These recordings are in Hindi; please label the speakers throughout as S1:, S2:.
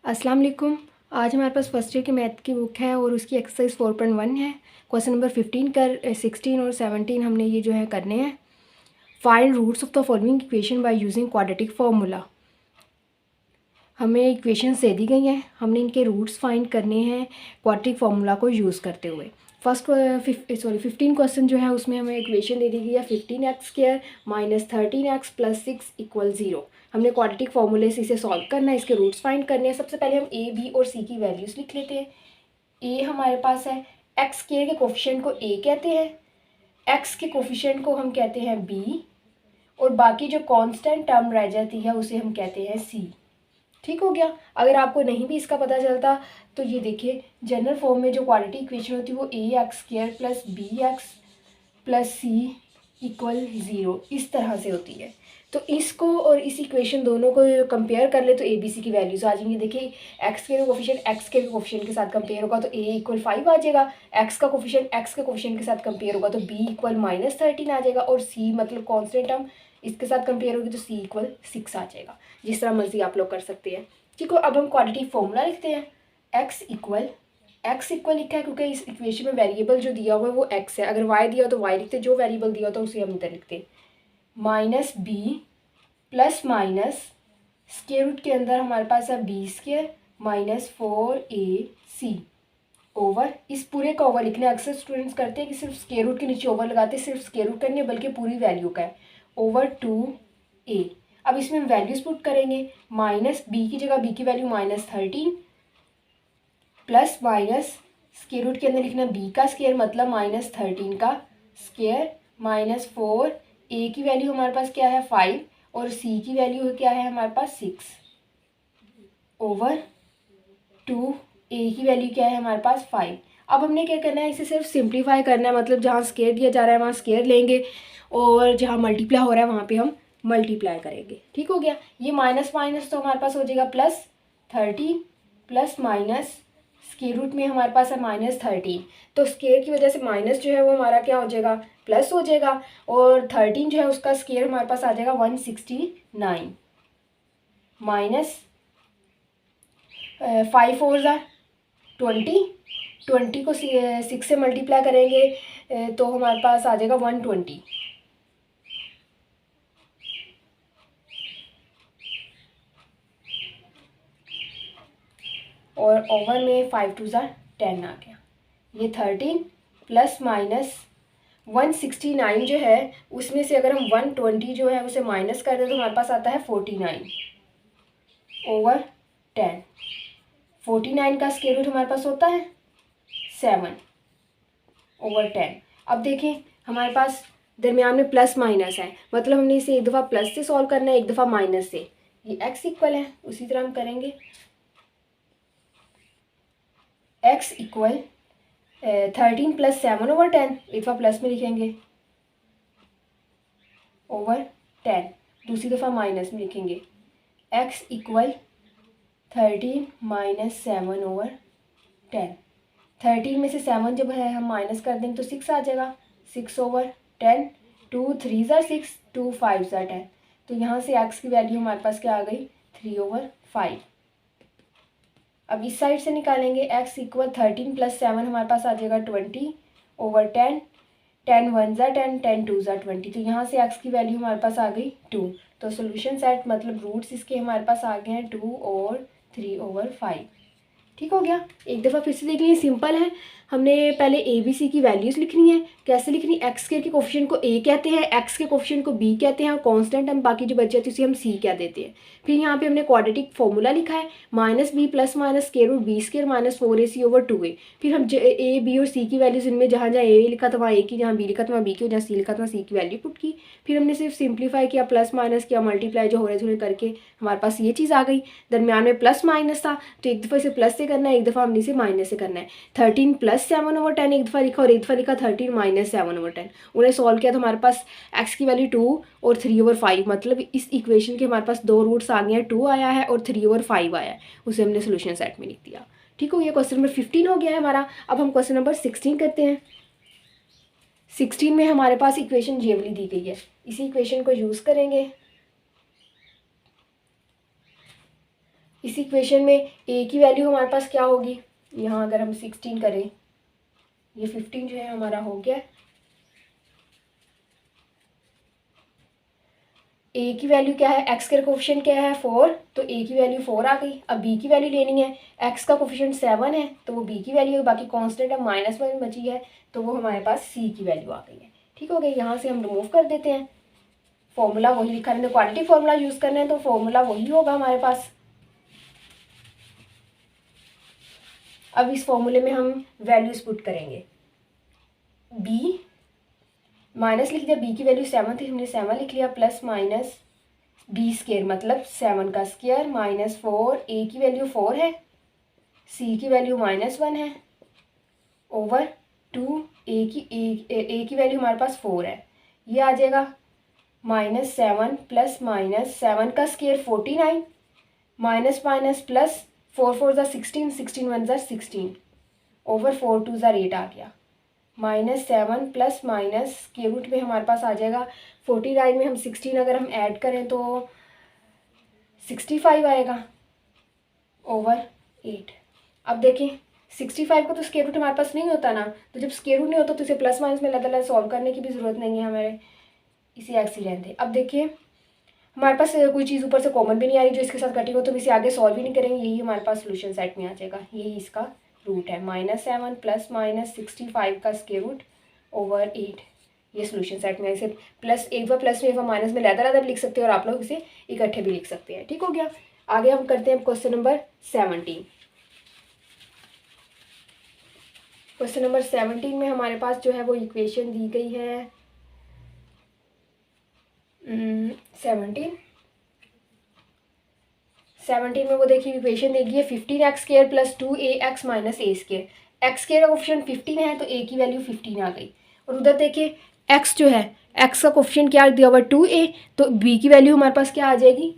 S1: अस्सलाम वालेकुम। आज हमारे पास फर्स्ट ईयर की मैथ की बुक है और उसकी एक्सरसाइज 4.1 है। क्वेश्चन नंबर 16 और 17 हमने ये जो है करने हैं। Find roots of the following equation by using quadratic formula. हमें इक्वेशंस दे दी गई हैं, हमने इनके रूट्स फाइंड करने हैं क्वाड्रेटिक फार्मूला को यूज़ करते हुए। 15 क्वेश्चन जो है उसमें हमें इक्वेशन दे दी गई है 15x² minus 13x plus 6 equal 0। हमने क्वाड्रेटिक फार्मूले से इसे सॉल्व करना है, इसके रूट्स फाइंड करने हैं। सबसे पहले हम ए बी और सी की वैल्यूज़ लिख लेते हैं। ए हमारे पास है, एक्स के कोफिशिएंट को ए कहते हैं, एक्स के कोफिशिएंट को हम कहते हैं बी, और बाकी जो कांस्टेंट टर्म रह जाती है उसे हम कहते हैं सी। ठीक हो गया। अगर आपको नहीं भी इसका पता चलता तो ये देखिए, जनरल फॉर्म में जो क्वाड्रेटिक इक्वेशन होती है वो ax² प्लस bx प्लस सी इक्वल 0 इस तरह से होती है। तो इसको और इस इक्वेशन दोनों को कंपेयर कर ले तो ए बी सी की वैल्यूज आ जाएंगी। देखिए, एक्स के कोफिशिएंट एक्स के कोफिशिएंट के साथ कंपेयर होगा तो a इक्वल 5 आ जाएगा, एक्स का कोफिशिएंट एक्स के कोफिशिएंट के साथ कंपेयर होगा तो b इक्वल -13 आ जाएगा, और c मतलब कॉन्स्टेंट टर्म इसके साथ कंपेयर होगी तो c इक्वल 6 आ जाएगा। जिस तरह मर्जी आप लोग कर सकते हैं। ठीक हो, अब हम क्वाड्रेटिक फॉर्मूला लिखते हैं। x इक्वल लिखा है क्योंकि इस इक्वेशन में वेरिएबल जो दिया हुआ है वो x है। अगर y दिया हो तो y लिखते, जो वेरिएबल दिया होता है उसे हम इधर लिखते। Minus b plus minus square root के अंदर हमारे पास है b² माइनस 4ac ओवर, इस पूरे का ओवर लिखना है। अक्सर स्टूडेंट्स करते हैं कि सिर्फ स्क्वायर रूट के नीचे ओवर लगाते हैं, सिर्फ स्क्वायर रूट करनी है बल्कि पूरी वैल्यू का है, ओवर 2a। अब इसमें हम वैल्यूज पुट करेंगे। माइनस बी की जगह बी की value -13 plus minus square root के अंदर लिखना बी का स्क्वायर मतलब -13 का स्क्वायर माइनस 4, ए की वैल्यू हमारे पास क्या है 5 और सी की वैल्यू क्या है हमारे पास 6 ओवर 2, ए की वैल्यू क्या है हमारे पास 5। अब हमने क्या करना है, इसे सिर्फ सिंप्लीफाई करना है, मतलब जहाँ स्क्वायर दिया जा रहा है वहाँ स्क्वायर लेंगे और जहाँ मल्टीप्लाई हो रहा है वहाँ पे हम मल्टीप्लाई करेंगे। ठीक हो गया। ये माइनस माइनस तो हमारे पास हो जाएगा +13 प्लस माइनस स्क्वायर रूट में हमारे पास है -13, तो स्क्वायर की वजह से माइनस जो है वो हमारा क्या हो जाएगा प्लस हो जाएगा, और 13 जो है उसका स्क्वायर हमारे पास आ जाएगा 169 माइनस 5 4 20 को 6 से मल्टीप्लाई करेंगे तो हमारे पास आ जाएगा 120 और ओवर में 5 2 10 आ गया। ये 13 प्लस माइनस 169 जो है उसमें से अगर हम 120 जो है उसे माइनस कर दें तो हमारे पास आता है 49 ओवर 10। 49 का स्क्वायर रूट हमारे पास होता है 7 ओवर 10। अब देखें, हमारे पास दरमियान में प्लस माइनस है, मतलब हमने इसे एक दफ़ा प्लस से सॉल्व करना है, एक दफ़ा माइनस से। ये x इक्वल है, उसी तरह हम करेंगे। x इक्वल 13 प्लस 7 ओवर 10, एक दफ़ा प्लस में लिखेंगे ओवर 10, दूसरी दफ़ा माइनस में लिखेंगे। x equal 13 minus 7 over 10। 13 में से 7 जब है हम माइनस कर देंगे तो 6 आ जाएगा, 6 ओवर 10, 2 3 6, 2 5 10। तो यहाँ से x की वैल्यू हमारे पास क्या आ गई 3 ओवर 5। अब इस साइड से निकालेंगे, x इक्वल 13 प्लस 7 हमारे पास आ जाएगा 20 ओवर 10, 10 1 10, 10 2 20। तो यहाँ से x की वैल्यू हमारे पास आ गई 2। तो सोल्यूशन सेट मतलब रूट्स इसके हमारे पास आ गए हैं 2 और 3 ओवर 5। ठीक हो गया। एक दफ़ा फिर से देख लीजिए, सिंपल है। हमने पहले ए बी सी की वैल्यूज़ लिखनी है। कैसे लिखनी, एक्स के कोफिशिएंट को ए कहते हैं, एक्स के कोफिशिएंट को बी कहते हैं, और कांस्टेंट हम बाकी जो बच जाती है उसे हम सी कह देते हैं। फिर यहाँ पे हमने क्वाड्रेटिक फॉर्मूला लिखा है, -b plus minus square root b² minus 4ac over 2a। फिर हम ए बी और सी की वैल्यूज इनमें जहाँ जहाँ ए लिखा था वहाँ ए की, जहाँ बी लिखा था वहाँ बी की, जहाँ सी लिखा था वहाँ सी की वैल्यू पुट की। फिर हमने सिर्फ सिंप्लीफाई किया, प्लस माइनस किया, मल्टीप्लाई जो हो रहे थे करके हमारे पास ये चीज़ आ गई। दरमियान में प्लस माइनस था तो एक दफ़ा इसे प्लस से करना है, एक दफ़ा हमने इसे माइनस से करना है। 13 प्लस 7 ओवर 10 एक दफ़ा लिखा और एक दफ़ा लिखा 13 माइनस 7 ओवर 10। उन्हें सॉल्व किया तो हमारे पास x की वैल्यू 2 और 3 ओवर 5, मतलब इस इक्वेशन के हमारे पास दो रूट्स आ गए हैं, 2 आया है और 3 ओवर 5 आया है, उसे हमने सोल्यूशन सेट में लिख दिया। ठीक हो, ये क्वेश्चन नंबर 15 हो गया है हमारा। अब हम क्वेश्चन नंबर 16 करते हैं। 16 में हमारे पास इक्वेशन ये वाली दी गई है, इसी इक्वेशन को यूज़ करेंगे। इस इक्वेशन में ए की वैल्यू हमारे पास क्या होगी, यहाँ अगर हम 16 करें, ये 15 जो है हमारा हो गया। ए की वैल्यू क्या है, एक्स का कोफिशिएंट क्या है 4, तो ए की वैल्यू 4 आ गई। अब बी की वैल्यू लेनी है, एक्स का कोफिशिएंट 7 है तो वो बी की वैल्यू है, बाकी कांस्टेंट है -1 बची है तो वो हमारे पास सी की वैल्यू आ गई है। ठीक हो गया, यहाँ से हम रिमूव कर देते हैं, फॉर्मूला वही लिखा है, क्वाड्रेटिक फॉर्मूला यूज़ करना है तो फॉर्मूला वही होगा हमारे पास। अब इस फॉर्मूले में हम वैल्यूज पुट करेंगे, बी माइनस लिख दिया, बी की वैल्यू 7 थी, हमने 7 लिख लिया, प्लस माइनस बी स्केयर मतलब 7 का स्केयर -4, ए की वैल्यू 4 है, सी की वैल्यू -1 है, ओवर 2 ए की वैल्यू हमारे पास 4 है, ये आ जाएगा -7 प्लस -7 का स्केयर 49, माइनस माइनस प्लस 4 4 ज़ा 16, 16 1 ज़ा 16, ओवर 4 2 ज़ा 8 आ गया, -7 प्लस माइनस के रूट में हमारे पास आ जाएगा 49 में हम 16 अगर हम ऐड करें तो 65 आएगा, ओवर 8। अब देखें 65 का तो स्क्वायर रूट हमारे पास नहीं होता ना, तो जब स्क्वायर रूट नहीं होता तो इसे प्लस माइनस में अलग-अलग सॉल्व करने की भी ज़रूरत नहीं है हमारे, इसे एक्स ही रहने दें। अब देखिए हमारे पास कोई चीज़ ऊपर से कॉमन भी नहीं आ रही जो इसके साथ कटी हो, तो हम इसे आगे सॉल्व ही नहीं करेंगे, यही हमारे पास सोल्यूशन सेट में आ जाएगा, यही इसका रूट है -7 प्लस -65 का स्क्वायर रूट ओवर 8, ये सोल्यूशन सेट में। इसे प्लस एक बार प्लस में एक बार माइनस में लहदा भी लिख सकते हैं और आप लोग इसे इकट्ठे भी लिख सकते हैं। ठीक हो गया, आगे हम करते हैं क्वेश्चन नंबर 17। क्वेश्चन नंबर 17 में हमारे पास जो है वो इक्वेशन दी गई है 17 में वो देखिए इक्वेशन देगी है 15x² प्लस 2ax माइनस ए स्केयर, एक्स स्केयर का कोफिशिएंट 15 है तो a की वैल्यू 15 आ गई, और उधर देखिए x जो है x का कोफिशिएंट क्या दिया हुआ 2a, तो b की वैल्यू हमारे पास क्या आ जाएगी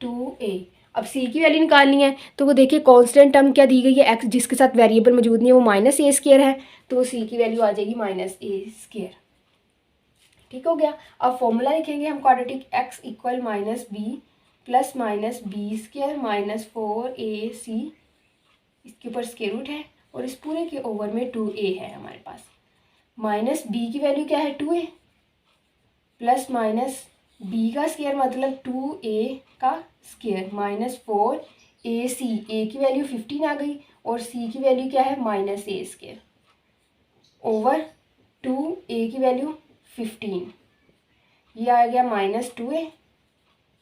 S1: 2a। अब c की वैल्यू निकालनी है तो वो देखिए कांस्टेंट टर्म क्या दी गई है x जिसके साथ वेरिएबल मौजूद नहीं है वो -a² है, तो वो c की वैल्यू आ जाएगी -a²। ठीक हो गया, अब फॉर्मूला लिखेंगे हम quadratic x equal -b plus -b² -4ac, इसके ऊपर स्क्वायर रूट है और इस पूरे के ओवर में 2a है हमारे पास, माइनस b की वैल्यू क्या है 2a, प्लस माइनस b का स्क्वायर मतलब 2a का स्क्वायर -4ac, a की वैल्यू 15 आ गई और c की वैल्यू क्या है -a² ओवर 2a की वैल्यू 15, ये आ गया -2a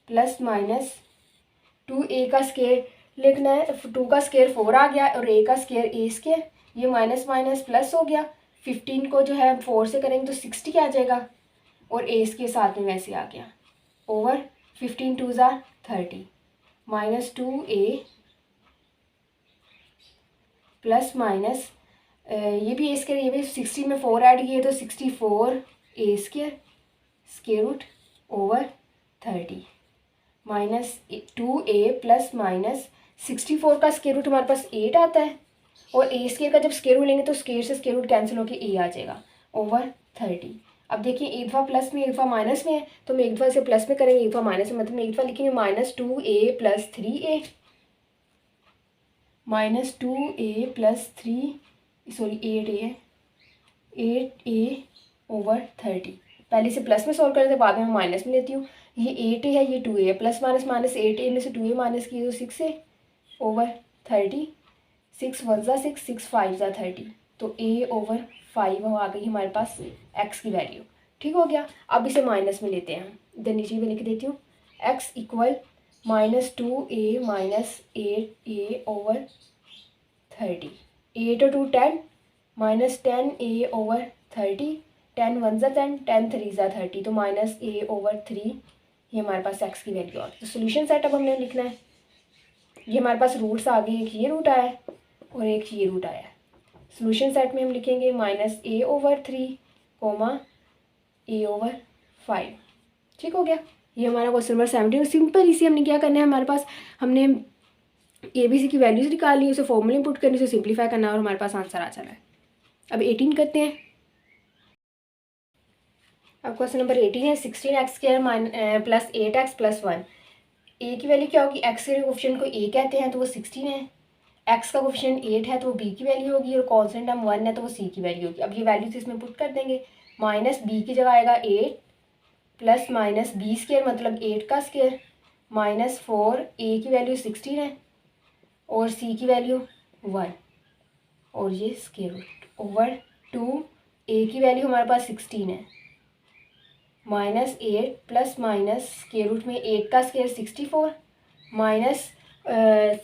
S1: प्लस -2a का स्क्वायर लिखना है, 2 का स्क्वायर 4 आ गया और a का स्क्वायर a², ये माइनस माइनस प्लस हो गया, 15 को जो है 4 से करेंगे तो 60 आ जाएगा और a² साथ में वैसे आ गया, ओवर 15 2 ज़ा 30, -2a प्लस माइनस ये भी a², ये भी 16 में 4 ऐड किए तो 64a² square root over 30, -2a plus -64 का स्क्वायर रूट हमारे पास 8 आता है और a² का जब स्क्वायर रूट लेंगे तो स्क्वायर से स्क्वायर रूट कैंसिल होकर a आ जाएगा ओवर 30। अब देखिए एक दफ़ा प्लस में एक दफ़ा माइनस में है तो हम एक दफ़ा इसे प्लस में करेंगे एक दफ़ा माइनस में, मतलब हम एक दफ़ा लिखेंगे -2a plus 3a, -2a plus 3 sorry 8a है, 8a ओवर 30। पहले से प्लस में सॉल्व करते बाद में मैं माइनस में लेती हूँ, ये 8a है ये 2a है, प्लस माइनस माइनस 8a में से 2a माइनस किए तो 6a ओवर 30, 6 1 ज़ा 6 6 5 ज़ा 30, तो a ओवर 5 आ गई हमारे पास x की वैल्यू। ठीक हो गया, अब इसे माइनस में लेते हैं, इधर नीचे में लिख देती हूँ x equal -2a minus 8a over 30, 8 और 2 10 -10a ओवर 30, 10 1 ज़ा 10 10 3 ज़ा 30, तो -a ओवर 3 ये हमारे पास x की वैल्यू आ गई। तो सोल्यूशन सेट अब हमने लिखना है, ये हमारे पास रूट्स आ गए, एक ये रूट आया है और एक ये रूट आया है। सोल्यूशन सेट में हम लिखेंगे -a over 3 comma a over 5। ठीक हो गया, ये हमारा क्वेश्चन नंबर 17 सिंपल। इसी हमने क्या करना है, हमारे पास हमने ABC की वैल्यूज निकालनी है, उसे फॉर्मूले पुट करने से सिंप्लीफाई करना है और हमारे पास आंसर आ जाना है। अब 18 करते हैं। अब क्वेश्चन नंबर 18 है 16x² प्लस 8x प्लस 1, ए की वैल्यू क्या होगी, एक्स के कोफिशिएंट को ए कहते हैं तो वो 16 है, एक्स का कोफिशिएंट 8 है तो वो बी की वैल्यू होगी, और कॉन्स्टेंट हम 1 है तो वो सी की वैल्यू होगी। अब ये वैल्यूज इसमें पुट कर देंगे, माइनस बी की जगह आएगा 8 प्लस माइनस बी स्केयर मतलब 8 का स्केयर माइनस 4, ए की वैल्यू 16 है और सी की वैल्यू 1 और ये स्केयर रूट ओवर 2, ए की वैल्यू हमारे पास 16 है minus 8 plus minus square root में 8 का स्केयर 64 माइनस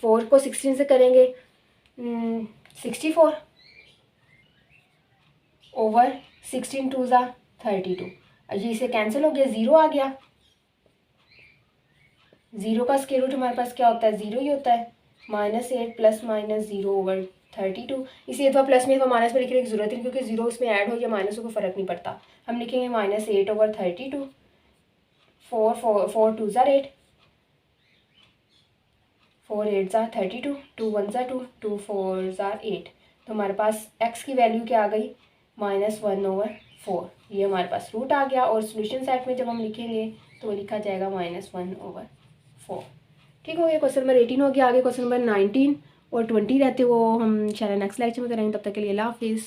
S1: 4 को 16 से करेंगे 64 ओवर 16 टू ज़ा 32। ये इसे कैंसिल हो गया, ज़ीरो आ गया। ज़ीरो का स्केयर रूट हमारे पास क्या होता है, ज़ीरो ही होता है। -8 प्लस माइनस 0 ओवर 32। इसी अथवा प्लस में अथवा माइनस में लिखने की जरूरत नहीं, क्योंकि जीरो उसमें ऐड हो या माइनस हो कोई फ़र्क नहीं पड़ता। हम लिखेंगे -8 ओवर 32। 4 2 ज़ा 8, 4 8 ज़ा 32, 2 1 ज़ा 2, 2 4 ज़ा 8। तो हमारे पास x की वैल्यू क्या आ गई, -1 ओवर 4। ये हमारे पास रूट आ गया, और सोल्यूशन सेट में जब हम लिखेंगे तो लिखा जाएगा -1 ओवर 4। ठीक हो गया, क्वेश्चन नंबर 18 हो गया। आगे क्वेश्चन नंबर 19 और 20 रहते, वो हम शायद नेक्स्ट लेक्चर में करेंगे। तब तक के लिए अल्लाह हाफिज़।